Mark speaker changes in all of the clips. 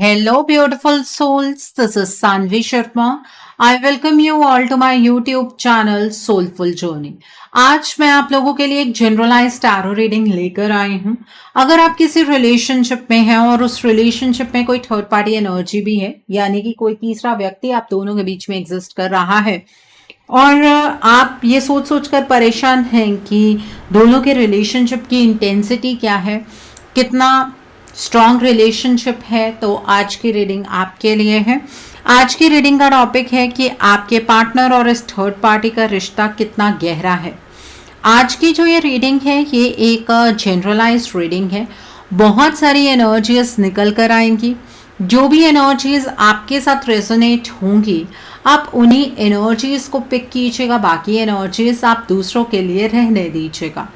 Speaker 1: Hello, beautiful souls. This is Sanvi Sharma. I welcome you all to my YouTube channel Soulful Journey. आज मैं आप लोगों के लिए एक जनरलाइज टैरो रीडिंग लेकर आई हूँ। अगर आप किसी रिलेशनशिप में हैं और उस रिलेशनशिप में कोई थर्ड पार्टी एनर्जी भी है, यानी कि कोई तीसरा व्यक्ति आप दोनों के बीच में एग्जिस्ट कर रहा है, और आप ये सोच सोच कर परेशान हैं कि दोनों के रिलेशनशिप की इंटेंसिटी क्या है, कितना स्ट्रॉन्ग रिलेशनशिप है, तो आज की रीडिंग आपके लिए है। आज की रीडिंग का टॉपिक है कि आपके पार्टनर और इस थर्ड पार्टी का रिश्ता कितना गहरा है। आज की जो ये रीडिंग है ये एक जनरलाइज्ड रीडिंग है। बहुत सारी एनर्जीज निकल कर आएंगी। जो भी एनर्जीज आपके साथ रेजोनेट होंगी आप उन्हीं एनर्जीज को पिक कीजिएगा, बाकी एनर्जीज आप दूसरों के लिए रहने दीजिएगा।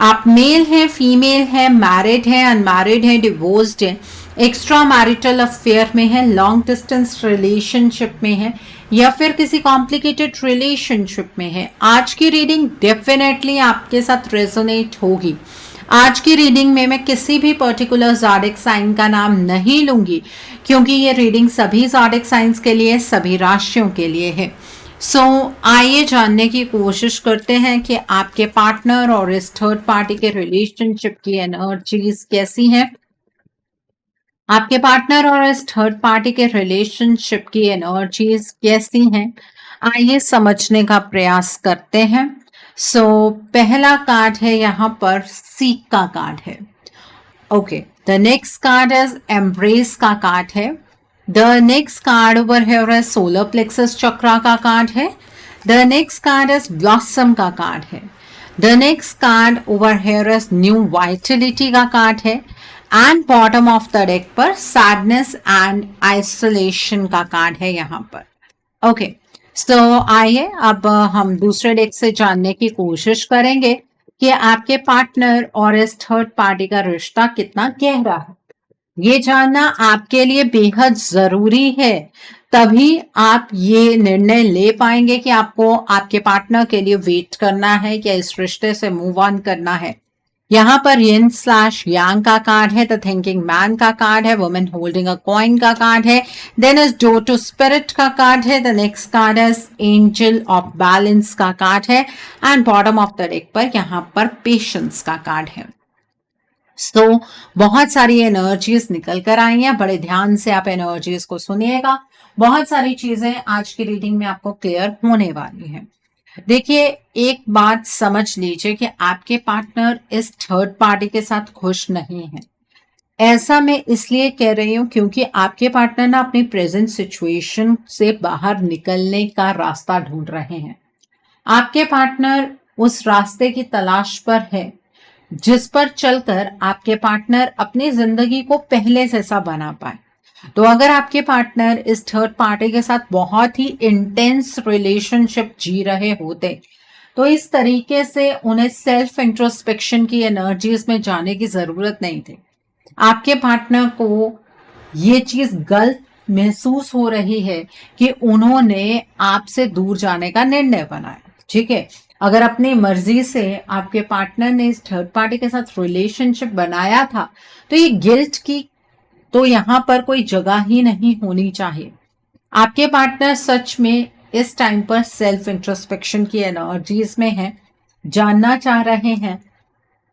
Speaker 1: आप मेल हैं, फीमेल हैं, मैरिड हैं, अनमैरिड हैं, डिवोर्स्ड हैं, एक्स्ट्रा मैरिटल अफेयर में है, लॉन्ग डिस्टेंस रिलेशनशिप में है या फिर किसी कॉम्प्लिकेटेड रिलेशनशिप में है, आज की रीडिंग डेफिनेटली आपके साथ रेजोनेट होगी। आज की रीडिंग में मैं किसी भी पर्टिकुलर ज़ोडिक साइन का नाम नहीं लूंगी क्योंकि ये रीडिंग सभी ज़ोडिक साइंस के लिए, सभी राशियों के लिए है। आइए जानने की कोशिश करते हैं कि आपके पार्टनर और इस थर्ड पार्टी के रिलेशनशिप की एनर्जीज कैसी हैं। आपके पार्टनर और इस थर्ड पार्टी के रिलेशनशिप की एनर्जीज कैसी हैं, आइए समझने का प्रयास करते हैं। पहला कार्ड है यहाँ पर सीक का कार्ड है। Okay, the next card is embrace का कार्ड है। The next card over here है सोलर प्लेक्सस चक्रा का कार्ड है। The next card is blossom का कार्ड है। The next card over here is new Vitality का कार्ड है। And bottom of the deck पर सैडनेस एंड आइसोलेशन का card है यहाँ पर। ओके, आइए अब हम दूसरे डेक से जानने की कोशिश करेंगे कि आपके पार्टनर और इस थर्ड पार्टी का रिश्ता कितना गहरा है। ये जानना आपके लिए बेहद जरूरी है, तभी आप ये निर्णय ले पाएंगे कि आपको आपके पार्टनर के लिए वेट करना है या इस रिश्ते से मूव ऑन करना है। यहाँ पर यिन स्लैश यांग का कार्ड है, द थिंकिंग मैन का कार्ड है, वुमेन होल्डिंग अ कॉइन का कार्ड है, then is door to spirit का कार्ड है, the next card is angel of balance का कार्ड है and bottom of the deck पर यहाँ पर पेशेंस का कार्ड है। बहुत सारी एनर्जीज निकल कर आई हैं, बड़े ध्यान से आप एनर्जीज को सुनिएगा। बहुत सारी चीजें आज की रीडिंग में आपको क्लियर होने वाली हैं। देखिए, एक बात समझ लीजिए कि आपके पार्टनर इस थर्ड पार्टी के साथ खुश नहीं है। ऐसा मैं इसलिए कह रही हूं क्योंकि आपके पार्टनर ना अपनी प्रेजेंट सिचुएशन से बाहर निकलने का रास्ता ढूंढ रहे हैं। आपके पार्टनर उस रास्ते की तलाश पर है जिस पर चलकर आपके पार्टनर अपनी जिंदगी को पहले जैसा बना पाए। तो अगर आपके पार्टनर इस थर्ड पार्टी के साथ बहुत ही इंटेंस रिलेशनशिप जी रहे होते तो इस तरीके से उन्हें सेल्फ इंट्रोस्पेक्शन की एनर्जीज में जाने की जरूरत नहीं थी। आपके पार्टनर को ये चीज गलत महसूस हो रही है कि उन्होंने आपसे दूर जाने का निर्णय बनाया। ठीक है, अगर अपनी मर्जी से आपके पार्टनर ने इस थर्ड पार्टी के साथ रिलेशनशिप बनाया था तो ये गिल्ट की तो यहां पर कोई जगह ही नहीं होनी चाहिए। आपके पार्टनर सच में इस टाइम पर सेल्फ इंट्रोस्पेक्शन की एनर्जीज में है, जानना चाह रहे हैं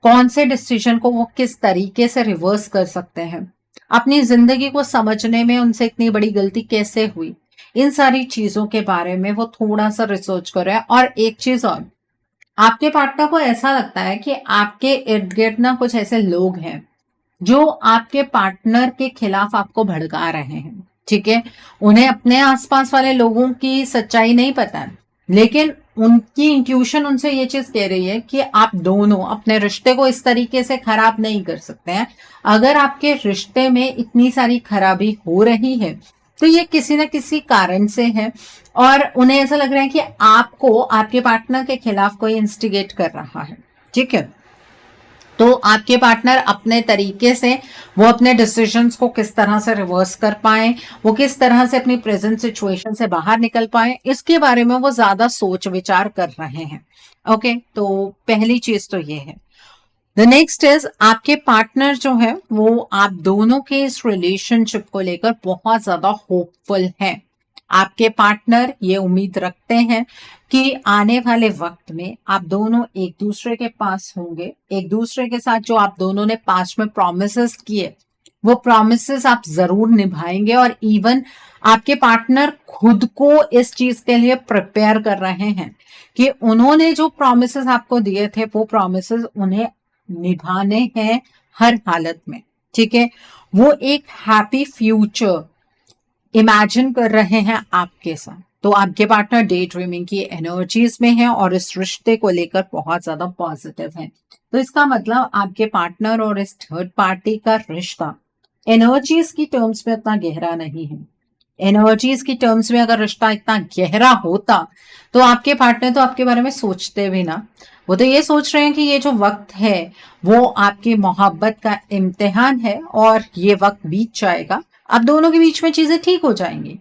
Speaker 1: कौन से डिसीजन को वो किस तरीके से रिवर्स कर सकते हैं, अपनी जिंदगी को समझने में उनसे इतनी बड़ी गलती कैसे हुई, इन सारी चीजों के बारे में वो थोड़ा सा रिसर्च कर रहे हैं। और एक चीज और, आपके पार्टनर को ऐसा लगता है कि आपके इर्द गिर्द ना कुछ ऐसे लोग हैं जो आपके पार्टनर के खिलाफ आपको भड़का रहे हैं। ठीक है, उन्हें अपने आसपास वाले लोगों की सच्चाई नहीं पता है, लेकिन उनकी इंट्यूशन उनसे ये चीज कह रही है कि आप दोनों अपने रिश्ते को इस तरीके से खराब नहीं कर सकते हैं। अगर आपके रिश्ते में इतनी सारी खराबी हो रही है तो ये किसी न किसी कारण से है और उन्हें ऐसा लग रहा है कि आपको आपके पार्टनर के खिलाफ कोई इंस्टिगेट कर रहा है। ठीक है, तो आपके पार्टनर अपने तरीके से वो अपने डिसीजंस को किस तरह से रिवर्स कर पाए, वो किस तरह से अपनी प्रेजेंट सिचुएशन से बाहर निकल पाए, इसके बारे में वो ज्यादा सोच विचार कर रहे हैं। ओके, तो पहली चीज तो ये है। द नेक्स्ट इज आपके पार्टनर जो है वो आप दोनों के इस रिलेशनशिप को लेकर बहुत ज्यादा होपफुल हैं। आपके पार्टनर ये उम्मीद रखते हैं कि आने वाले वक्त में आप दोनों एक दूसरे के पास होंगे, एक दूसरे के साथ जो आप दोनों ने पास्ट में प्रॉमिसेस किए वो प्रॉमिसेस आप जरूर निभाएंगे, और इवन आपके पार्टनर खुद को इस चीज के लिए प्रिपेयर कर रहे हैं कि उन्होंने जो प्रॉमिसेस आपको दिए थे वो प्रॉमिसेस उन्हें निभाने हैं हर हालत में। ठीक है, वो एक हैप्पी फ्यूचर इमेजिन कर रहे हैं आपके साथ। तो आपके पार्टनर डे ड्रीमिंग की एनर्जीज में है और इस रिश्ते को लेकर बहुत ज्यादा पॉजिटिव है। तो इसका मतलब आपके पार्टनर और इस थर्ड पार्टी का रिश्ता एनर्जीज की टर्म्स में इतना गहरा नहीं है। एनर्जीज की टर्म्स में अगर रिश्ता इतना गहरा होता तो आपके पार्टनर तो आपके बारे में सोचते भी ना। वो तो ये सोच रहे हैं कि ये जो वक्त है वो आपकी मोहब्बत का इम्तिहान है और ये वक्त बीत जाएगा, अब दोनों के बीच में चीजें ठीक हो जाएंगी।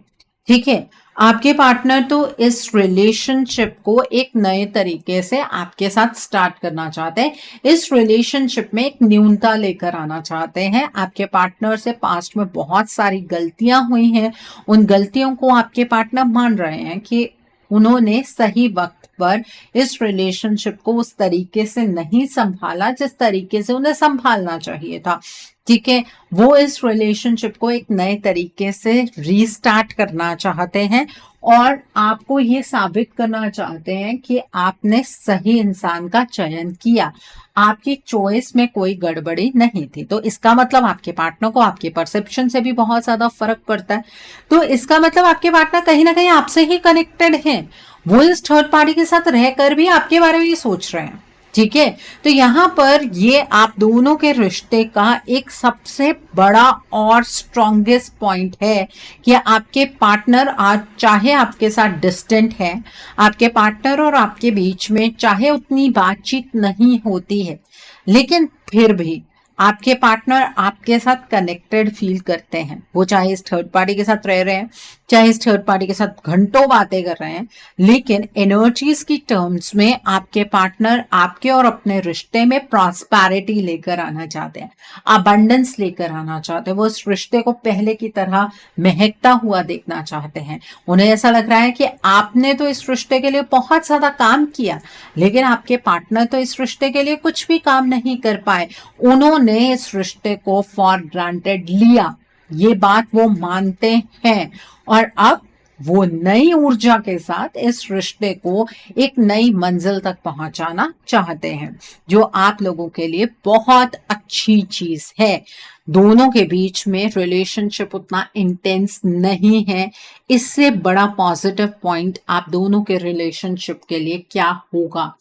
Speaker 1: ठीक है, आपके पार्टनर तो इस रिलेशनशिप को एक नए तरीके से आपके साथ स्टार्ट करना चाहते हैं। इस रिलेशनशिप में एक न्यूनता लेकर आना चाहते हैं। आपके पार्टनर से पास्ट में बहुत सारी गलतियां हुई हैं, उन गलतियों को आपके पार्टनर मान रहे हैं कि उन्होंने सही वक्त पर इस रिलेशनशिप को उस तरीके से नहीं संभाला जिस तरीके से उन्हें संभालना चाहिए था। ठीक है, वो इस रिलेशनशिप को एक नए तरीके से रीस्टार्ट करना चाहते हैं और आपको ये साबित करना चाहते हैं कि आपने सही इंसान का चयन किया, आपकी चॉइस में कोई गड़बड़ी नहीं थी। तो इसका मतलब आपके पार्टनर को आपके परसेप्शन से भी बहुत ज्यादा फर्क पड़ता है। तो इसका मतलब आपके पार्टनर कहीं ना कहीं आपसे ही कनेक्टेड हैं। वो इस थर्ड पार्टी के साथ रहकर भी आपके बारे में ये सोच रहे हैं। ठीक है, तो यहां पर ये आप दोनों के रिश्ते का एक सबसे बड़ा और स्ट्रॉन्गेस्ट पॉइंट है कि आपके पार्टनर आज चाहे आपके साथ डिस्टेंट है, आपके पार्टनर और आपके बीच में चाहे उतनी बातचीत नहीं होती है, लेकिन फिर भी आपके पार्टनर आपके साथ कनेक्टेड फील करते हैं। वो चाहे इस थर्ड पार्टी के साथ रह रहे हैं, चाहे इस थर्ड पार्टी के साथ घंटों बातें कर रहे हैं, लेकिन एनर्जीज की टर्म्स में आपके पार्टनर आपके और अपने रिश्ते में प्रॉस्पेरिटी लेकर आना चाहते हैं, अबंडेंस लेकर आना चाहते हैं। वो इस रिश्ते को पहले की तरह महकता हुआ देखना चाहते हैं। उन्हें ऐसा लग रहा है कि आपने तो इस रिश्ते के लिए बहुत ज्यादा काम किया, लेकिन आपके पार्टनर तो इस रिश्ते के लिए कुछ भी काम नहीं कर पाए। उन्होंने इस रिश्ते को फॉर ग्रांटेड लिया, ये बात वो मानते हैं, और अब वो नई ऊर्जा के साथ इस रिश्ते को एक नई मंजिल तक पहुंचाना चाहते हैं, जो आप लोगों के लिए बहुत अच्छी चीज है। दोनों के बीच में रिलेशनशिप उतना इंटेंस नहीं है। इससे बड़ा पॉजिटिव पॉइंट आप दोनों के रिलेशनशिप के लिए क्या होगा?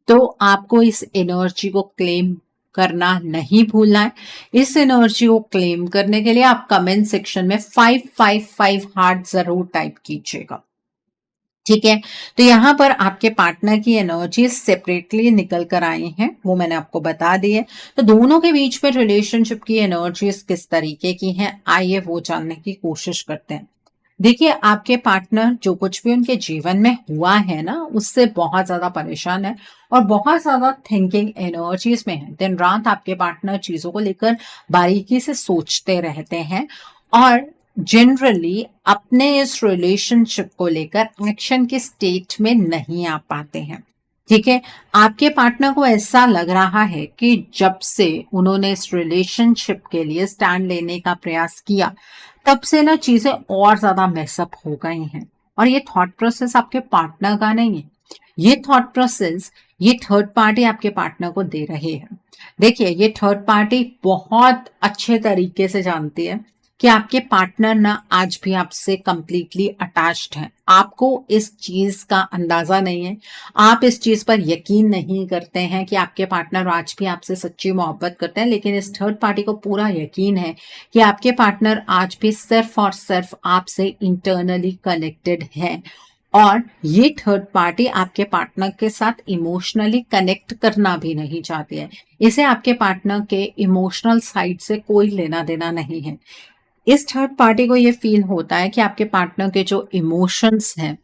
Speaker 1: तो आपको इस एनर्जी को क्लेम करना नहीं भूलना है। इस एनर्जी को क्लेम करने के लिए आप कमेंट सेक्शन में 555 हार्ट जरूर टाइप कीजिएगा। ठीक है, तो यहां पर आपके पार्टनर की एनर्जी सेपरेटली निकल कर आई हैं, वो मैंने आपको बता दी है। तो दोनों के बीच में रिलेशनशिप की एनर्जीज किस तरीके की हैं, आइए वो जानने की कोशिश करते हैं। देखिए, आपके पार्टनर जो कुछ भी उनके जीवन में हुआ है ना, उससे बहुत ज्यादा परेशान है और बहुत ज्यादा थिंकिंग एनर्जीज में है। दिन रात आपके पार्टनर चीजों को लेकर बारीकी से सोचते रहते हैं और जनरली अपने इस रिलेशनशिप को लेकर एक्शन के स्टेट में नहीं आ पाते हैं। ठीक है, आपके पार्टनर को ऐसा लग रहा है कि जब से उन्होंने इस रिलेशनशिप के लिए स्टैंड लेने का प्रयास किया, तब से ना चीजें और ज्यादा मेसअप हो गई हैं। और ये थॉट प्रोसेस आपके पार्टनर का नहीं है, ये थॉट प्रोसेस ये थर्ड पार्टी आपके पार्टनर को दे रही है। देखिए, ये थर्ड पार्टी बहुत अच्छे तरीके से जानती है कि आपके पार्टनर ना आज भी आपसे कंप्लीटली अटैच्ड हैं। आपको इस चीज का अंदाजा नहीं है, आप इस चीज पर यकीन नहीं करते हैं कि आपके पार्टनर आज भी आपसे सच्ची मोहब्बत करते हैं, लेकिन इस थर्ड पार्टी को पूरा यकीन है कि आपके पार्टनर आज भी सिर्फ और सिर्फ आपसे इंटरनली कनेक्टेड है। और ये थर्ड पार्टी आपके पार्टनर के साथ इमोशनली कनेक्ट करना भी नहीं चाहती है। इसे आपके पार्टनर के इमोशनल साइड से कोई लेना देना नहीं है। इस थर्ड पार्टी को ये फील होता है कि आपके पार्टनर के जो इमोशंस हैं,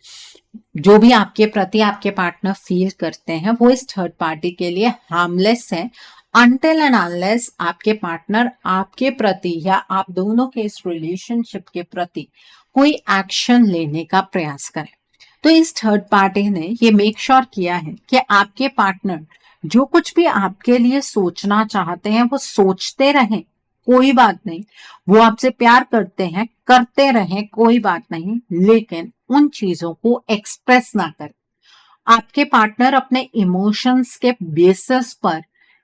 Speaker 1: जो भी आपके प्रति आपके पार्टनर फील करते हैं, वो इस थर्ड पार्टी के लिए हार्मलेस है अनटिल एंड अनलेस आपके पार्टनर आपके प्रति या आप दोनों के इस रिलेशनशिप के प्रति कोई एक्शन लेने का प्रयास करें। तो इस थर्ड पार्टी ने ये मेक श्योर किया है कि आपके पार्टनर जो कुछ भी आपके लिए सोचना चाहते हैं वो सोचते रहें, कोई बात नहीं। वो आपसे प्यार करते हैं, करते रहें, कोई बात नहीं, लेकिन उन चीजों को एक्सप्रेस ना करें। आपके पार्टनर अपने इमोशंस के बेसिस पर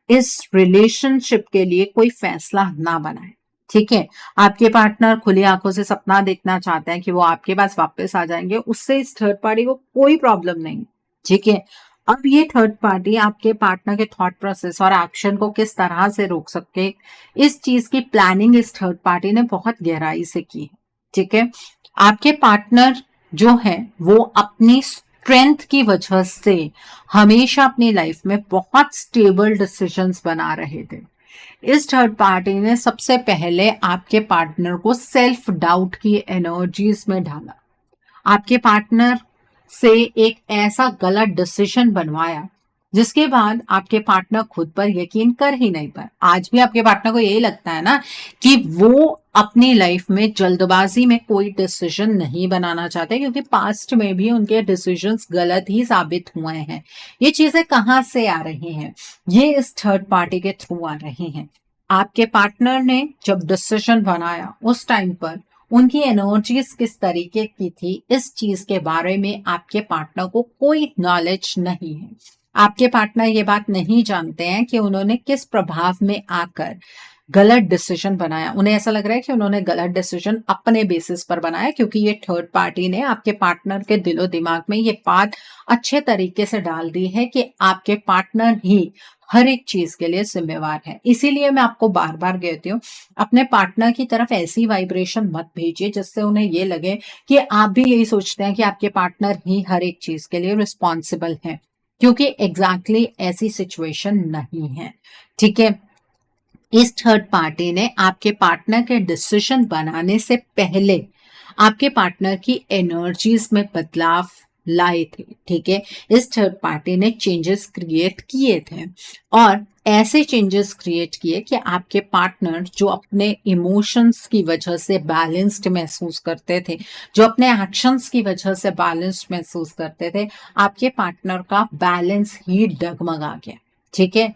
Speaker 1: इस रिलेशनशिप के लिए कोई फैसला ना बनाए। ठीक है, आपके पार्टनर खुली आंखों से सपना देखना चाहते हैं कि वो आपके पास वापस आ जाएंगे, उससे इस थर्ड पार्टी को कोई प्रॉब्लम नहीं। ठीक है, अब ये थर्ड पार्टी आपके पार्टनर के थॉट प्रोसेस और एक्शन को किस तरह से रोक सके, इस चीज की प्लानिंग इस थर्ड पार्टी ने बहुत गहराई से की है। ठीक है, आपके पार्टनर जो है वो अपनी स्ट्रेंथ की वजह से हमेशा अपनी लाइफ में बहुत स्टेबल डिसीजंस बना रहे थे। इस थर्ड पार्टी ने सबसे पहले आपके पार्टनर को सेल्फ डाउट की एनर्जीज में डाला, आपके पार्टनर से एक ऐसा गलत डिसीजन बनवाया जिसके बाद आपके पार्टनर खुद पर यकीन कर ही नहीं पाए। आज भी आपके पार्टनर को यही लगता है ना कि वो अपनी लाइफ में जल्दबाजी में कोई डिसीजन नहीं बनाना चाहते, क्योंकि पास्ट में भी उनके डिसीजंस गलत ही साबित हुए हैं। ये चीजें कहाँ से आ रही हैं? ये इस थर्ड पार्टी के थ्रू आ रही हैं। आपके पार्टनर ने जब डिसीजन बनाया उस टाइम पर उनकी एनर्जीज किस तरीके की थी, इस चीज के बारे में आपके पार्टनर को कोई नॉलेज नहीं है। आपके पार्टनर ये बात नहीं जानते हैं कि उन्होंने किस प्रभाव में आकर गलत डिसीजन बनाया। उन्हें ऐसा लग रहा है कि उन्होंने गलत डिसीजन अपने बेसिस पर बनाया, क्योंकि ये थर्ड पार्टी ने आपके पार्टनर के दिलो दिमाग में ये बात अच्छे तरीके से डाल दी है कि आपके पार्टनर ही हर एक चीज के लिए जिम्मेवार है। इसीलिए मैं आपको बार बार कहती हूँ, अपने पार्टनर की तरफ ऐसी वाइब्रेशन मत भेजिए जिससे उन्हें ये लगे कि आप भी यही सोचते हैं कि आपके पार्टनर ही हर एक चीज के लिए रिस्पॉन्सिबल है, क्योंकि एग्जैक्टली ऐसी सिचुएशन नहीं है। ठीक है, इस थर्ड पार्टी ने आपके पार्टनर के डिसीजन बनाने से पहले आपके पार्टनर की एनर्जीज में बदलाव लाए थे। ठीक है, इस थर्ड पार्टी ने चेंजेस क्रिएट किए थे और ऐसे चेंजेस क्रिएट किए कि आपके पार्टनर जो अपने इमोशंस की वजह से बैलेंस्ड महसूस करते थे, जो अपने एक्शंस की वजह से बैलेंस्ड महसूस करते थे, आपके पार्टनर का बैलेंस ही डगमगा गया। ठीक है,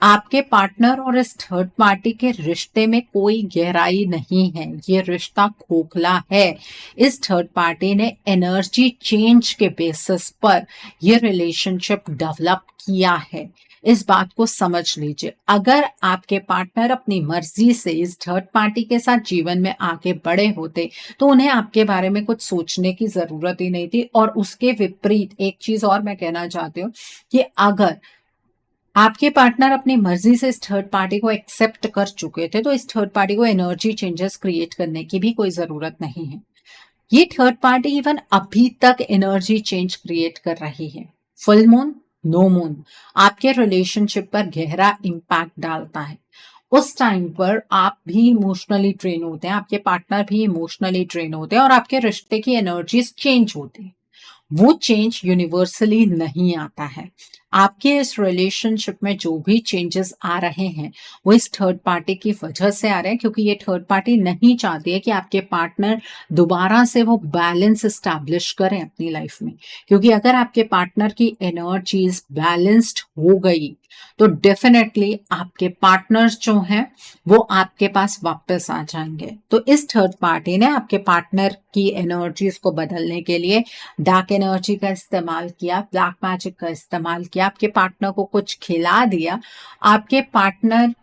Speaker 1: आपके पार्टनर और इस थर्ड पार्टी के रिश्ते में कोई गहराई नहीं है, ये रिश्ता खोखला है। इस थर्ड पार्टी ने एनर्जी चेंज के बेसिस पर ये रिलेशनशिप डेवलप किया है। इस बात को समझ लीजिए। अगर आपके पार्टनर अपनी मर्जी से इस थर्ड पार्टी के साथ जीवन में आगे बढ़े होते तो उन्हें आपके बारे में कुछ सोचने की जरूरत ही नहीं थी। और उसके विपरीत एक चीज और मैं कहना चाहती हूँ कि अगर आपके पार्टनर अपनी मर्जी से इस थर्ड पार्टी को एक्सेप्ट कर चुके थे तो इस थर्ड पार्टी को एनर्जी चेंजेस क्रिएट करने की भी कोई जरूरत नहीं है। ये थर्ड पार्टी इवन अभी तक एनर्जी चेंज क्रिएट कर रही है। फुल मून, नो मून आपके रिलेशनशिप पर गहरा इंपैक्ट डालता है। उस टाइम पर आप भी इमोशनली ड्रेन होते हैं, आपके पार्टनर भी इमोशनली ड्रेन होते हैं और आपके रिश्ते की एनर्जीज चेंज होती है। वो चेंज यूनिवर्सली नहीं आता है। आपके इस रिलेशनशिप में जो भी चेंजेस आ रहे हैं वो इस थर्ड पार्टी की वजह से आ रहे हैं, क्योंकि ये थर्ड पार्टी नहीं चाहती है कि आपके पार्टनर दोबारा से वो बैलेंस एस्टैब्लिश करें अपनी लाइफ में। क्योंकि अगर आपके पार्टनर की एनर्जीज बैलेंस्ड हो गई तो डेफिनेटली आपके पार्टनर्स जो हैं वो आपके पास वापस आ जाएंगे। तो इस थर्ड पार्टी ने आपके पार्टनर की एनर्जीज को बदलने के लिए डार्क एनर्जी का इस्तेमाल किया, ब्लैक मैजिक का इस्तेमाल किया, आपके पार्टनर को कुछ खिला दिया, आपके पार्टनर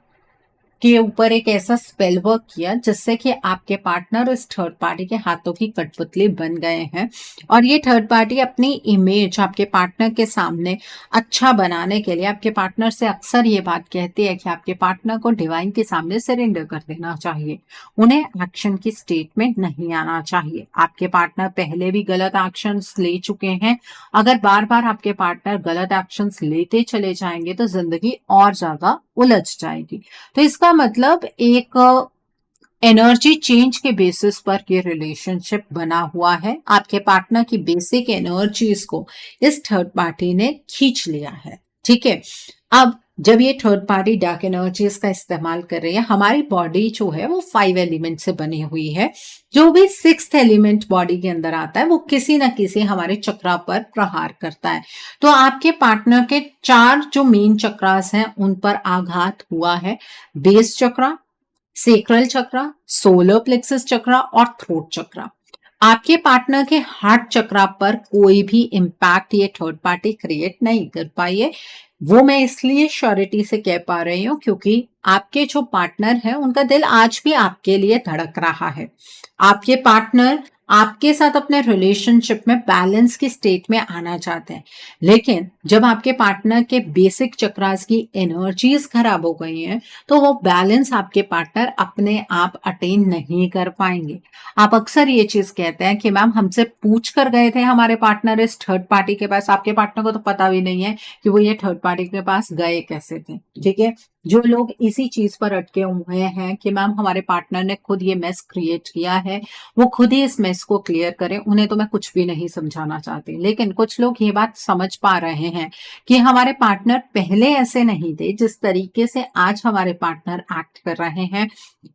Speaker 1: के ऊपर एक ऐसा स्पेल वर्क किया जिससे कि आपके पार्टनर इस थर्ड पार्टी के हाथों की कठपुतली बन गए हैं। और ये थर्ड पार्टी अपनी इमेज आपके पार्टनर के सामने अच्छा बनाने के लिए आपके पार्टनर से अक्सर ये बात कहती है कि आपके पार्टनर को डिवाइन के सामने सरेंडर कर देना चाहिए, उन्हें एक्शन की स्टेट में नहीं आना चाहिए। आपके पार्टनर पहले भी गलत एक्शंस ले चुके हैं। अगर बार बार आपके पार्टनर गलत एक्शंस लेते चले जाएंगे तो जिंदगी और ज्यादा उलझ जाएगी। तो इसका मतलब एक एनर्जी चेंज के बेसिस पर ये रिलेशनशिप बना हुआ है। आपके पार्टनर की बेसिक एनर्जीज को इस थर्ड पार्टी ने खींच लिया है। ठीक है, अब जब ये थर्ड पार्टी डार्क एनर्जीज का इस्तेमाल कर रही है, हमारी बॉडी जो है वो 5 एलिमेंट से बनी हुई है। जो भी 6th एलिमेंट बॉडी के अंदर आता है वो किसी ना किसी हमारे चक्रा पर प्रहार करता है। तो आपके पार्टनर के 4 जो मेन चक्रास हैं उन पर आघात हुआ है। बेस चक्रा, सेक्रल चक्रा, सोलर प्लेक्सस चक्रा और थ्रोट चक्रा। आपके पार्टनर के हार्ट चक्रा पर कोई भी इम्पैक्ट ये थर्ड पार्टी क्रिएट नहीं कर पाई है। वो मैं इसलिए श्योरिटी से कह पा रही हूँ क्योंकि आपके जो पार्टनर है उनका दिल आज भी आपके लिए धड़क रहा है। आपके पार्टनर आपके साथ अपने रिलेशनशिप में बैलेंस की स्टेट में आना चाहते हैं, लेकिन जब आपके पार्टनर के बेसिक चक्रास की एनर्जीज खराब हो गई हैं तो वो बैलेंस आपके पार्टनर अपने आप अटेन नहीं कर पाएंगे। आप अक्सर ये चीज कहते हैं कि मैम हमसे पूछ कर गए थे हमारे पार्टनर इस थर्ड पार्टी के पास, आपके पार्टनर को तो पता भी नहीं है कि वो ये थर्ड पार्टी के पास गए कैसे थे। ठीक है, जो लोग इसी चीज पर अटके हुए हैं कि मैम हमारे पार्टनर ने खुद ये मेस क्रिएट किया है, वो खुद ही इस मेस को क्लियर करें, उन्हें तो मैं कुछ भी नहीं समझाना चाहती। लेकिन कुछ लोग ये बात समझ पा रहे हैं कि हमारे पार्टनर पहले ऐसे नहीं थे जिस तरीके से आज हमारे पार्टनर एक्ट कर रहे हैं।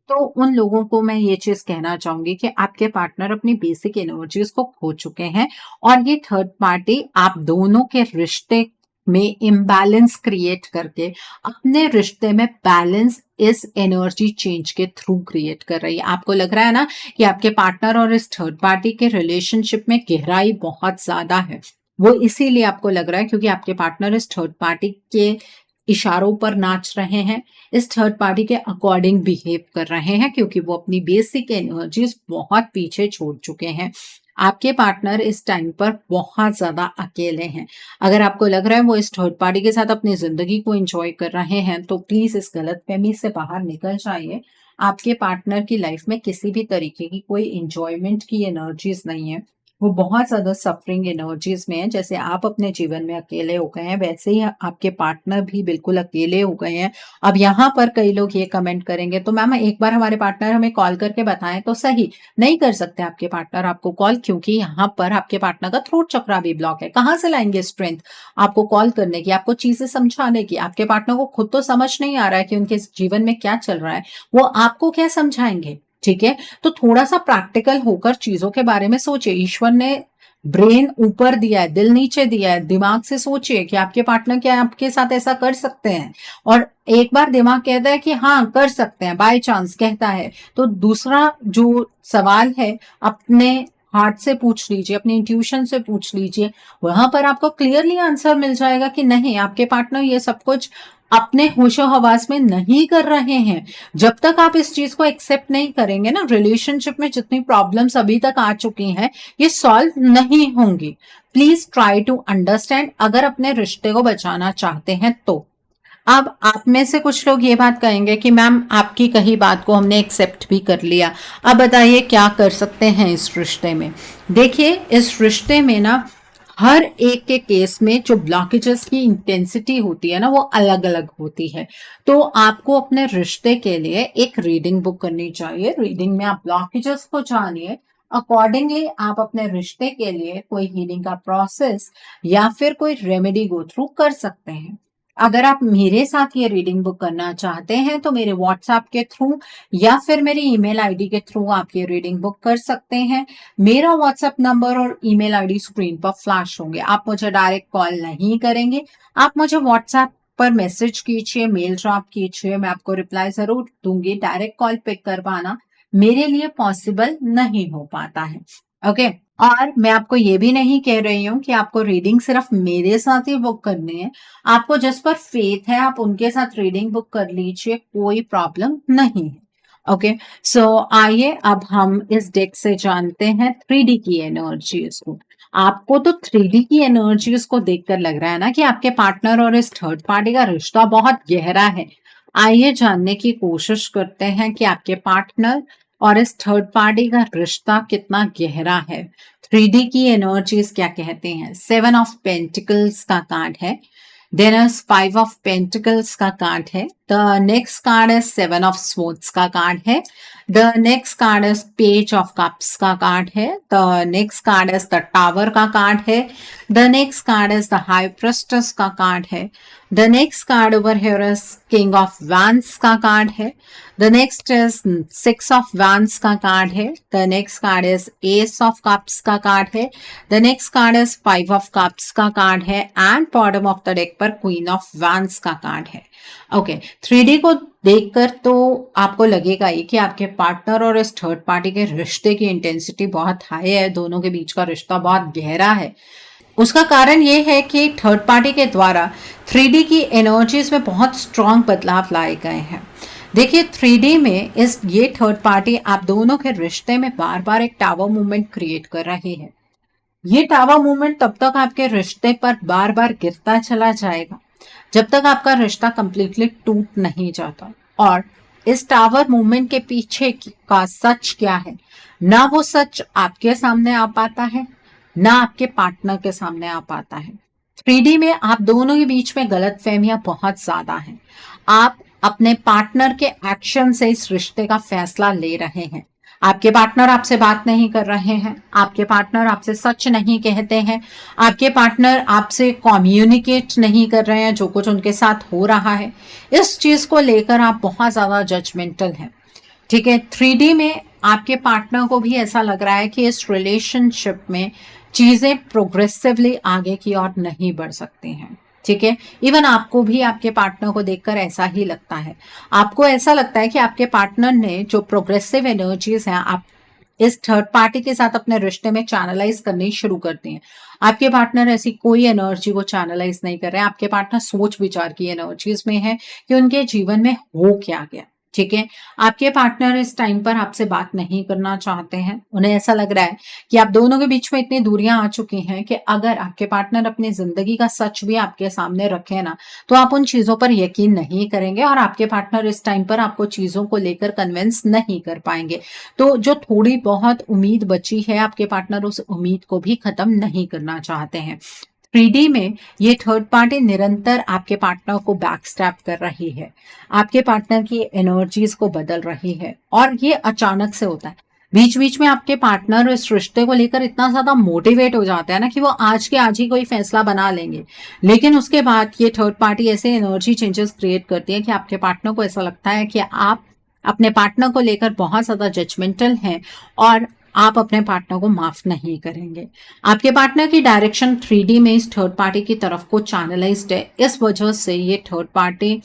Speaker 1: तो उन लोगों को मैं ये चीज कहना चाहूंगी कि आपके पार्टनर अपनी बेसिक एनर्जीज को खो चुके हैं और ये थर्ड पार्टी आप दोनों के रिश्ते में इम्बैलेंस क्रिएट करके अपने रिश्ते में बैलेंस इस एनर्जी चेंज के थ्रू क्रिएट कर रही है। आपको लग रहा है ना कि आपके पार्टनर और इस थर्ड पार्टी के रिलेशनशिप में गहराई बहुत ज्यादा है। वो इसीलिए आपको लग रहा है क्योंकि आपके पार्टनर इस थर्ड पार्टी के इशारों पर नाच रहे हैं, इस थर्ड पार्टी के अकॉर्डिंग बिहेव कर रहे हैं क्योंकि वो अपनी बेसिक एनर्जीज बहुत पीछे छोड़ चुके हैं। आपके पार्टनर इस टाइम पर बहुत ज्यादा अकेले हैं। अगर आपको लग रहा है वो इस थर्ड पार्टी के साथ अपनी जिंदगी को एंजॉय कर रहे हैं तो प्लीज इस गलतफहमी से बाहर निकल जाइए। आपके पार्टनर की लाइफ में किसी भी तरीके की कोई एंजॉयमेंट की एनर्जीज नहीं है, वो बहुत ज्यादा सफरिंग एनर्जीज में है। जैसे आप अपने जीवन में अकेले हो गए हैं वैसे ही आपके पार्टनर भी बिल्कुल अकेले हो गए हैं। अब यहाँ पर कई लोग ये कमेंट करेंगे तो मैम एक बार हमारे पार्टनर हमें कॉल करके बताएं तो सही। नहीं कर सकते आपके पार्टनर आपको कॉल, क्योंकि यहाँ पर आपके पार्टनर का थ्रोट चक्रा भी ब्लॉक है। कहाँ से लाएंगे स्ट्रेंथ आपको कॉल करने की, आपको चीजें समझाने की? आपके पार्टनर को खुद तो समझ नहीं आ रहा है कि उनके जीवन में क्या चल रहा है, वो आपको क्या समझाएंगे? ठीक है, तो थोड़ा सा प्रैक्टिकल होकर चीजों के बारे में सोचिए। ईश्वर ने ब्रेन ऊपर दिया है, दिल नीचे दिया है। दिमाग से सोचिए कि आपके पार्टनर क्या आपके साथ ऐसा कर सकते हैं, और एक बार दिमाग कहता है कि हाँ कर सकते हैं, बाय चांस कहता है, तो दूसरा जो सवाल है अपने हार्ट से पूछ लीजिए, अपने इंट्यूशन से पूछ लीजिए। वहां पर आपको क्लियरली आंसर मिल जाएगा कि नहीं, आपके पार्टनर ये सब कुछ अपने होशो हवास में नहीं कर रहे हैं। जब तक आप इस चीज को एक्सेप्ट नहीं करेंगे ना, रिलेशनशिप में जितनी प्रॉब्लम्स अभी तक आ चुकी हैं ये सॉल्व नहीं होंगी। प्लीज ट्राई टू अंडरस्टैंड अगर अपने रिश्ते को बचाना चाहते हैं तो। अब आप में से कुछ लोग ये बात कहेंगे कि मैम आपकी कही बात को हमने एक्सेप्ट भी कर लिया, अब बताइए क्या कर सकते हैं इस रिश्ते में। देखिए, इस रिश्ते में ना हर एक के केस में जो ब्लॉकेजेस की इंटेंसिटी होती है ना वो अलग अलग होती है। तो आपको अपने रिश्ते के लिए एक रीडिंग बुक करनी चाहिए। रीडिंग में आप ब्लॉकेजेस को जानिए, अकॉर्डिंगली आप अपने रिश्ते के लिए कोई हीलिंग का प्रोसेस या फिर कोई रेमेडी गो थ्रू कर सकते हैं। अगर आप मेरे साथ ये रीडिंग बुक करना चाहते हैं तो मेरे व्हाट्सएप के थ्रू या फिर मेरी ईमेल आईडी के थ्रू आप ये रीडिंग बुक कर सकते हैं। मेरा व्हाट्सएप नंबर और ईमेल आईडी स्क्रीन पर फ्लैश होंगे। आप मुझे डायरेक्ट कॉल नहीं करेंगे, आप मुझे व्हाट्सएप पर मैसेज कीजिए, मेल ड्रॉप कीजिए, मैं आपको रिप्लाई जरूर दूंगी। डायरेक्ट कॉल पिक कर पाना मेरे लिए पॉसिबल नहीं हो पाता है। ओके, और मैं आपको ये भी नहीं कह रही हूँ कि आपको रीडिंग सिर्फ मेरे साथ ही बुक करनी है। आपको जिस पर फेथ है आप उनके साथ रीडिंग बुक कर लीजिए, कोई प्रॉब्लम नहीं है। ओके, सो आइए अब हम इस डेक से जानते हैं 3D की एनर्जीज को। आपको तो 3D की एनर्जीज को देखकर लग रहा है ना कि आपके पार्टनर और इस थर्ड पार्टी का रिश्ता बहुत गहरा है। आइए जानने की कोशिश करते हैं कि आपके पार्टनर और इस थर्ड पार्टी का रिश्ता कितना गहरा है। 3D की एनर्जीज क्या कहते हैं? 7 ऑफ पेंटिकल्स का कार्ड है, देन 5 ऑफ पेंटिकल्स का कार्ड है, द नेक्स्ट कार्ड है सेवन ऑफ स्वॉर्ड्स का कार्ड है। The next card is page of cups का कार्ड है। The next card is the tower का कार्ड है। The next card is the high priestess का कार्ड है। The next card over here is king of wands का card है। The next is six of wands का card है। The next card is S of cups का card है। The next card is five of cups का card है and bottom of the deck पर queen of wands का card है। Okay, 3D को देखकर तो आपको लगेगा ही कि आपके पार्टनर और इस थर्ड पार्टी के रिश्ते की इंटेंसिटी बहुत हाई है, दोनों के बीच का रिश्ता बहुत गहरा है। उसका कारण ये है कि थर्ड पार्टी के द्वारा 3D की एनर्जीज में बहुत स्ट्रांग बदलाव लाए गए हैं। देखिए 3D में ये थर्ड पार्टी आप दोनों के रिश्ते में बार बार एक टावर मूवमेंट क्रिएट कर रही है। ये टावर मूवमेंट तब तक आपके रिश्ते पर बार बार गिरता चला जाएगा जब तक आपका रिश्ता कंप्लीटली टूट नहीं जाता। और इस टावर मूवमेंट के पीछे का सच क्या है, ना वो सच आपके सामने आ पाता है ना आपके पार्टनर के सामने आ पाता है। 3D में आप दोनों के बीच में गलतफहमियां बहुत ज्यादा हैं। आप अपने पार्टनर के एक्शन से इस रिश्ते का फैसला ले रहे हैं। आपके पार्टनर आपसे बात नहीं कर रहे हैं, आपके पार्टनर आपसे सच नहीं कहते हैं, आपके पार्टनर आपसे कम्युनिकेट नहीं कर रहे हैं जो कुछ उनके साथ हो रहा है। इस चीज को लेकर आप बहुत ज्यादा जजमेंटल हैं। ठीक है, 3D में आपके पार्टनर को भी ऐसा लग रहा है कि इस रिलेशनशिप में चीजें प्रोग्रेसिवली आगे की ओर नहीं बढ़ सकती हैं। ठीक है, इवन आपको भी आपके पार्टनर को देखकर ऐसा ही लगता है। आपको ऐसा लगता है कि आपके पार्टनर ने जो प्रोग्रेसिव एनर्जीज हैं आप इस थर्ड पार्टी के साथ अपने रिश्ते में चैनलाइज करनी शुरू करती हैं। आपके पार्टनर ऐसी कोई एनर्जी को चैनलाइज नहीं कर रहे हैं। आपके पार्टनर सोच विचार की एनर्जीज में है कि उनके जीवन में हो क्या गया। ठीक है, आपके पार्टनर इस टाइम पर आपसे बात नहीं करना चाहते हैं। उन्हें ऐसा लग रहा है कि आप दोनों के बीच में इतनी दूरियां आ चुकी हैं कि अगर आपके पार्टनर अपनी जिंदगी का सच भी आपके सामने रखे ना तो आप उन चीजों पर यकीन नहीं करेंगे और आपके पार्टनर इस टाइम पर आपको चीजों को लेकर कन्विंस नहीं कर पाएंगे। तो जो थोड़ी बहुत उम्मीद बची है आपके पार्टनर उस उम्मीद को भी खत्म नहीं करना चाहते हैं। 3D में ये थर्ड पार्टी निरंतर आपके पार्टनर को बैकस्टैप कर रही है, आपके पार्टनर की एनर्जीज को बदल रही है और ये अचानक से होता है। बीच बीच में आपके पार्टनर इस रिश्ते को लेकर इतना ज्यादा मोटिवेट हो जाता है ना कि वो आज के आज ही कोई फैसला बना लेंगे, लेकिन उसके बाद ये थर्ड पार्टी ऐसे एनर्जी चेंजेस क्रिएट करती है कि आपके पार्टनर को ऐसा लगता है कि आप अपने पार्टनर को लेकर बहुत ज्यादा जजमेंटल हैं और आप अपने पार्टनर को माफ नहीं करेंगे। आपके पार्टनर की डायरेक्शन 3D में इस थर्ड पार्टी की तरफ को चैनलाइज्ड है। इस वजह से ये थर्ड पार्टी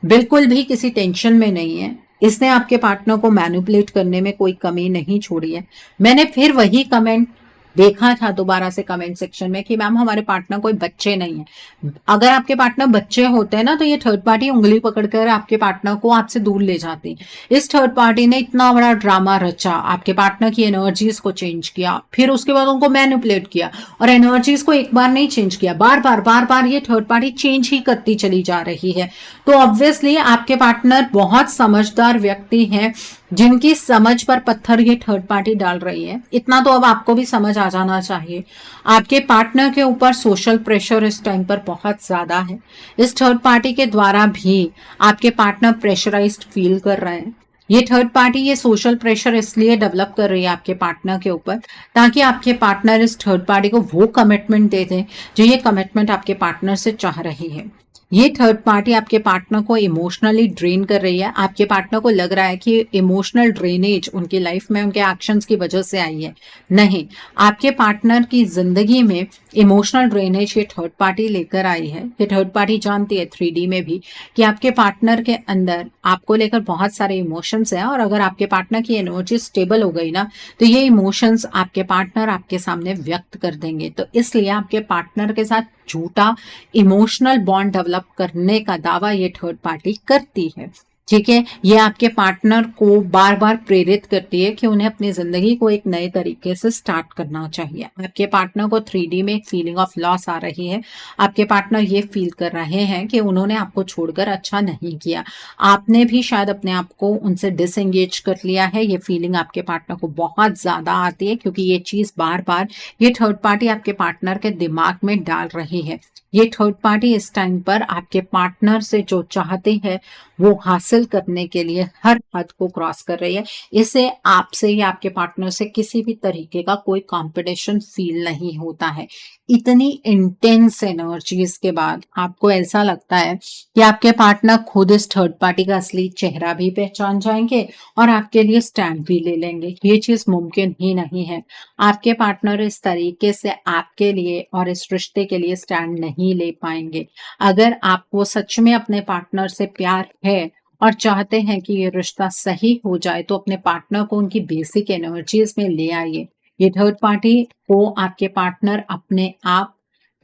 Speaker 1: बिल्कुल भी किसी टेंशन में नहीं है। इसने आपके पार्टनर को मैनिपुलेट करने में कोई कमी नहीं छोड़ी है। मैंने फिर वही कमेंट देखा था दोबारा से कमेंट सेक्शन में कि मैम हमारे पार्टनर कोई बच्चे नहीं है। अगर आपके पार्टनर बच्चे होते हैं ना तो ये थर्ड पार्टी उंगली पकड़कर आपके पार्टनर को आपसे दूर ले जाती। इस थर्ड पार्टी ने इतना बड़ा ड्रामा रचा, आपके पार्टनर की एनर्जीज को चेंज किया, फिर उसके बाद उनको मैनिपुलेट किया और एनर्जीज को एक बार नहीं चेंज किया, बार बार ये थर्ड पार्टी चेंज ही करती चली जा रही है। तो ऑब्वियसली आपके पार्टनर बहुत समझदार व्यक्ति हैं जिनकी समझ पर पत्थर ये थर्ड पार्टी डाल रही है। इतना तो अब आपको भी समझ आ जाना चाहिए। आपके पार्टनर के ऊपर सोशल प्रेशर इस टाइम पर बहुत ज्यादा है। इस थर्ड पार्टी के द्वारा भी आपके पार्टनर प्रेशराइज्ड फील कर रहे हैं। ये थर्ड पार्टी ये सोशल प्रेशर इसलिए डेवलप कर रही है आपके पार्टनर के ऊपर ताकि आपके पार्टनर इस थर्ड पार्टी को वो कमिटमेंट दे दें जो ये कमिटमेंट आपके पार्टनर से चाह रही है। ये थर्ड पार्टी आपके पार्टनर को इमोशनली ड्रेन कर रही है। आपके पार्टनर को लग रहा है कि इमोशनल ड्रेनेज उनकी लाइफ में उनके एक्शंस की वजह से आई है। नहीं, आपके पार्टनर की जिंदगी में इमोशनल ड्रेनेज ये थर्ड पार्टी लेकर आई है। ये थर्ड पार्टी जानती है 3D में भी कि आपके पार्टनर के अंदर आपको लेकर बहुत सारे इमोशंस हैं और अगर आपके पार्टनर की एनर्जी स्टेबल हो गई ना तो ये इमोशंस आपके पार्टनर आपके सामने व्यक्त कर देंगे। तो इसलिए आपके पार्टनर के साथ झूठा इमोशनल बॉन्ड डेवलप करने का दावा ये थर्ड पार्टी करती है। ठीक है, ये आपके पार्टनर को बार बार प्रेरित करती है कि उन्हें अपनी जिंदगी को एक नए तरीके से स्टार्ट करना चाहिए। आपके पार्टनर को 3D में एक फीलिंग ऑफ लॉस आ रही है। आपके पार्टनर ये फील कर रहे हैं कि उन्होंने आपको छोड़कर अच्छा नहीं किया, आपने भी शायद अपने आप को उनसे डिसएंगेज कर लिया है। ये फीलिंग आपके पार्टनर को बहुत ज्यादा आती है क्योंकि ये चीज बार बार ये थर्ड पार्टी आपके पार्टनर के दिमाग में डाल रही है। ये थर्ड पार्टी इस टाइम पर आपके पार्टनर से जो चाहते हैं वो हासिल करने के लिए हर हद को क्रॉस कर रही है। इसे आपसे या आपके पार्टनर से किसी भी तरीके का कोई कंपटीशन फील नहीं होता है। इतनी इंटेंस एनर्जीज के बाद आपको ऐसा लगता है कि आपके पार्टनर खुद इस थर्ड पार्टी का असली चेहरा भी पहचान जाएंगे और आपके लिए स्टैंड भी ले लेंगे। ये चीज मुमकिन ही नहीं है। आपके पार्टनर इस तरीके से आपके लिए और इस रिश्ते के लिए स्टैंड नहीं ले पाएंगे। अगर आपको सच में अपने पार्टनर से प्यार है और चाहते हैं कि ये रिश्ता सही हो जाए तो अपने पार्टनर को उनकी बेसिक एनर्जीज में ले आइए। ये थर्ड पार्टी को आपके पार्टनर अपने आप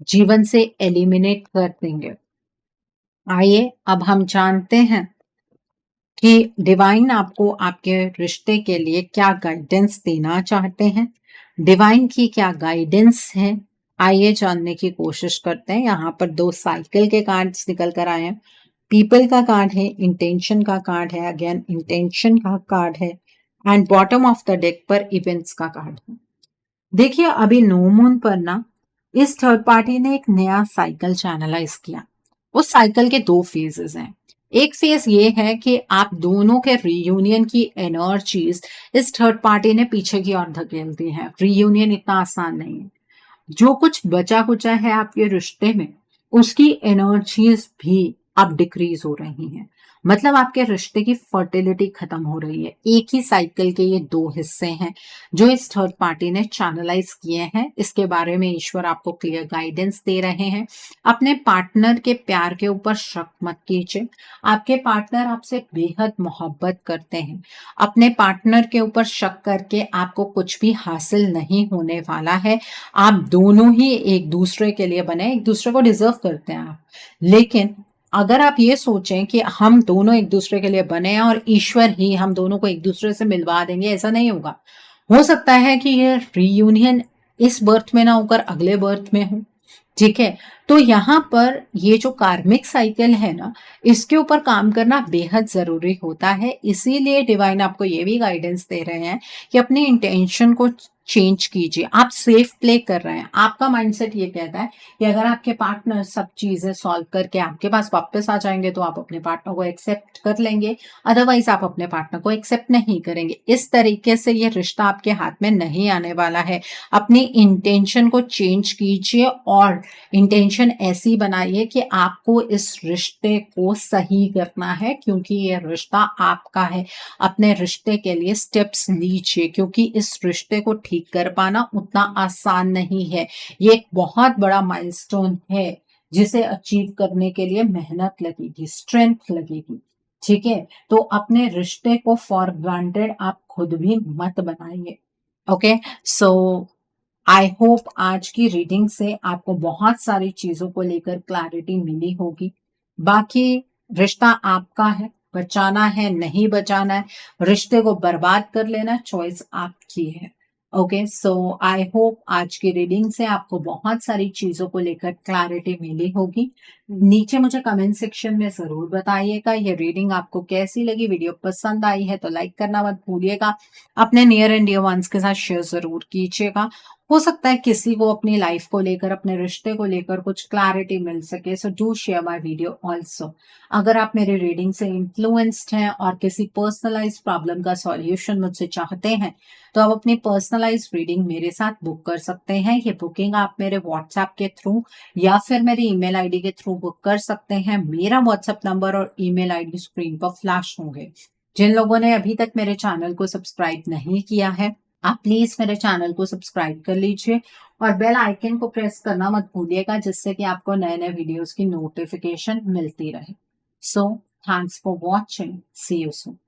Speaker 1: जीवन से एलिमिनेट कर देंगे। आइए अब हम जानते हैं कि डिवाइन आपको आपके रिश्ते के लिए क्या गाइडेंस देना चाहते हैं। डिवाइन की क्या गाइडेंस है, आइए जानने की कोशिश करते हैं। यहाँ पर 2 साइकिल के कार्ड्स निकल कर आए हैं। पीपल का कार्ड है, इंटेंशन का कार्ड है, अगेन इंटेंशन का कार्ड है and bottom of the deck पर इवेंट्स का कार्ड है। देखिए अभी नो मून पर ना इस थर्ड पार्टी ने एक नया साइकिल चैनलाइज किया। उस साइकिल के 2 फेजेस हैं। एक फेज ये है कि आप दोनों के रीयूनियन की एनर्जीज इस थर्ड पार्टी ने पीछे की ओर धकेल दी है। रीयूनियन इतना आसान नहीं है। जो कुछ बचा कुचा है आपके रिश्ते में उसकी एनर्जीज भी अब डिक्रीज हो रही हैं। मतलब आपके रिश्ते की फर्टिलिटी खत्म हो रही है। एक ही साइकिल के ये 2 हिस्से हैं जो इस थर्ड पार्टी ने चैनलाइज किए हैं। इसके बारे में ईश्वर आपको क्लियर गाइडेंस दे रहे हैं। अपने पार्टनर के प्यार के ऊपर शक मत कीजिए। आपके पार्टनर आपसे बेहद मोहब्बत करते हैं। अपने पार्टनर के ऊपर शक करके आपको कुछ भी हासिल नहीं होने वाला है। आप दोनों ही एक दूसरे के लिए बने, एक दूसरे को डिजर्व करते हैं आप। लेकिन अगर आप ये सोचें कि हम दोनों एक दूसरे के लिए बने हैं और ईश्वर ही हम दोनों को एक दूसरे से मिलवा देंगे, ऐसा नहीं होगा। हो सकता है कि ये रीयूनियन इस बर्थ में ना होकर अगले बर्थ में हो। ठीक है, तो यहाँ पर ये जो कार्मिक साइकिल है ना, इसके ऊपर काम करना बेहद जरूरी होता है। इसीलिए डिवाइन आपको ये भी गाइडेंस दे रहे हैं कि अपनी इंटेंशन को चेंज कीजिए। आप सेफ प्ले कर रहे हैं। आपका माइंडसेट ये कहता है कि अगर आपके पार्टनर सब चीजें सॉल्व करके आपके पास वापस आ जाएंगे तो आप अपने पार्टनर को एक्सेप्ट कर लेंगे, अदरवाइज आप अपने पार्टनर को एक्सेप्ट नहीं करेंगे। इस तरीके से ये रिश्ता आपके हाथ में नहीं आने वाला है। अपनी इंटेंशन को चेंज कीजिए और इंटेंशन ऐसी बनाइए कि आपको इस रिश्ते को सही करना है, क्योंकि ये रिश्ता आपका है। अपने रिश्ते के लिए स्टेप्स लीजिए, क्योंकि इस रिश्ते को ठीक कर पाना उतना आसान नहीं है। ये एक बहुत बड़ा माइलस्टोन है जिसे अचीव करने के लिए मेहनत लगेगी, स्ट्रेंथ लगेगी। ठीक है, तो अपने रिश्ते को फॉर ग्रांटेड आप खुद भी मत बनाइए। ओके, सो आई होप आज की रीडिंग से आपको बहुत सारी चीजों को लेकर क्लैरिटी मिली होगी। बाकी रिश्ता आपका है, बचाना है नहीं बचाना है, रिश्ते को बर्बाद कर लेना चॉइस आपकी है। ओके, सो आई होप आज की रीडिंग से आपको बहुत सारी चीजों को लेकर क्लैरिटी मिली होगी। नीचे मुझे कमेंट सेक्शन में जरूर बताइएगा ये रीडिंग आपको कैसी लगी। वीडियो पसंद आई है तो लाइक करना मत भूलिएगा। अपने नियर एंड डियर वंस के साथ शेयर जरूर कीजिएगा। हो सकता है किसी को अपनी लाइफ को लेकर, अपने रिश्ते को लेकर कुछ क्लैरिटी मिल सके। So do share my video also. अगर आप मेरी रीडिंग से इन्फ्लुएंस्ड हैं और किसी पर्सनलाइज्ड प्रॉब्लम का सॉल्यूशन मुझसे चाहते हैं तो आप अपनी पर्सनलाइज्ड रीडिंग मेरे साथ बुक कर सकते हैं। ये बुकिंग आप मेरे व्हाट्सएप के थ्रू या फिर मेरी ईमेल आईडी के थ्रू बुक कर सकते हैं। मेरा व्हाट्सएप नंबर और ईमेल आईडी स्क्रीन पर फ्लैश होंगे। जिन लोगों ने अभी तक मेरे चैनल को सब्सक्राइब नहीं किया है, आप प्लीज मेरे चैनल को सब्सक्राइब कर लीजिए और बेल आइकन को प्रेस करना मत भूलिएगा, जिससे कि आपको नए नए वीडियोस की नोटिफिकेशन मिलती रहे। So thanks for watching, see you soon.